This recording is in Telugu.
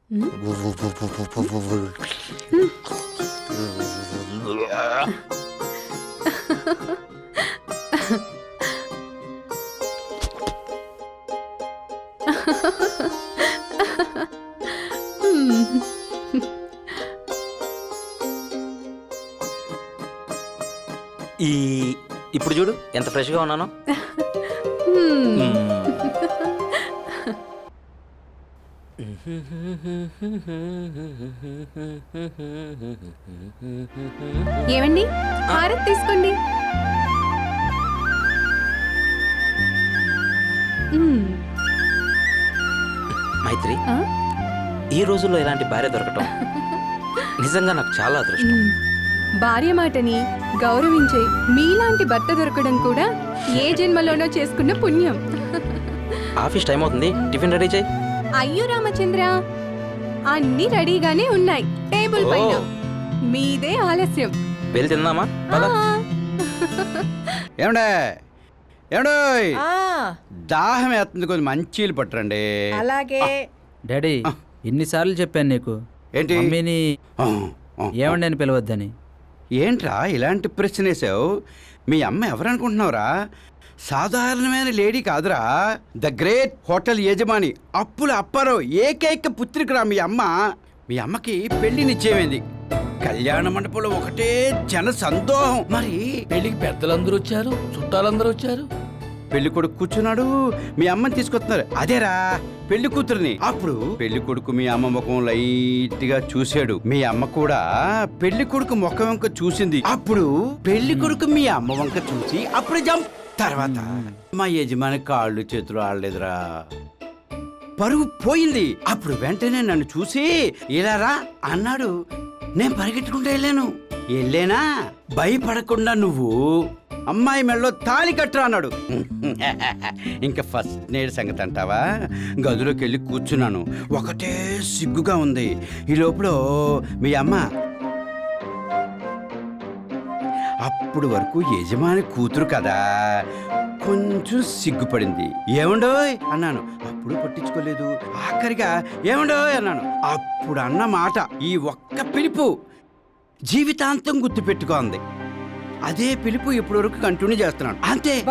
ఇప్పుడు చూడు ఎంత ఫ్రెష్గా ఉన్నానో. ఏమండి, హారతి తీసుకోండి. మైత్రి, ఈ రోజుల్లో ఇలాంటి భార్య దొరకటం నిజంగా నాకు చాలా అదృష్టం. భార్య మాటని గౌరవించే మీలాంటి భర్త దొరకడం కూడా ఏ జన్మలోనో చేసుకున్న పుణ్యం. ఆఫీస్ టైం అవుతుంది, టిఫిన్ రెడీ చేయి. అయ్యో రామచంద్ర, అన్ని రెడీగానే ఉన్నాయి టేబుల్ పైన. మీదే ఆలస్యం. వెళ్ళి తిందామా? ఏమండే ఏమండోయ్, దాహం వేస్తుంది, కొంచెం మంచీలు పట్టరండి. అలాగే డాడీ, ఎన్నిసార్లు చెప్పాను నీకు ఏంటి మమ్మీని ఏమండి అని పిలవద్దని. ఏంట్రా ఇలాంటి ప్రశ్న వేసావు? మీ అమ్మ ఎవరనుకుంటున్నావురా? సాధారణమైన లేడీ కాదురా, ద గ్రేట్ హోటల్ యజమాని అప్పుల అప్పారావు ఏకైక పుత్రికరా మీ అమ్మ. మీ అమ్మకి పెళ్లి నిశ్చయమైంది. కళ్యాణ మండపంలో ఒకటే జన సందోహం. మరి పెళ్లికి పెద్దలందరూ వచ్చారు, చుట్టాలందరూ వచ్చారు. పెళ్లి కొడుకు కూర్చున్నాడు, మీ అమ్మని తీసుకొస్తున్నారు. అదేరా పెళ్లి కూతురుని. అప్పుడు పెళ్లి కొడుకు మీ అమ్మ ముఖం లైట్ గా చూశాడు. మీ అమ్మ కూడా పెళ్లి కొడుకు ముఖం వంక చూసింది. అప్పుడు పెళ్లి కొడుకు మీ అమ్మ వంక చూసి అప్పుడు జంప్. తర్వాత మా యజమాని కాళ్ళు చేతులు ఆడలేదురా, పరువు పోయింది. అప్పుడు వెంటనే నన్ను చూసి ఇలా రా అన్నాడు. నేను పరిగెట్టుకుంటూ వెళ్ళానా భయపడకుండా నువ్వు అమ్మాయి మెడలో తాళి కట్టరా అన్నాడు. ఇంకా ఫస్ట్ నేడు సంగతి అంటావా? గదిలోకి వెళ్ళి కూర్చున్నాను. ఒకటే సిగ్గుగా ఉంది. ఈ లోపల మీ అమ్మ అప్పుడు వరకు యజమాని కూతురు కదా, కొంచెం సిగ్గుపడింది. ఏమండోయ్ అన్నాను, అప్పుడు పట్టించుకోలేదు. ఆఖరిగా ఏమండోయ్ అన్నాను. అప్పుడు అన్న మాట ఈ ఒక్క పిలుపు జీవితాంతం గుర్తుపెట్టుకోంది. అదే పిలుపు ఇప్పటి వరకు కంటిన్యూ చేస్తున్నాను అంతే.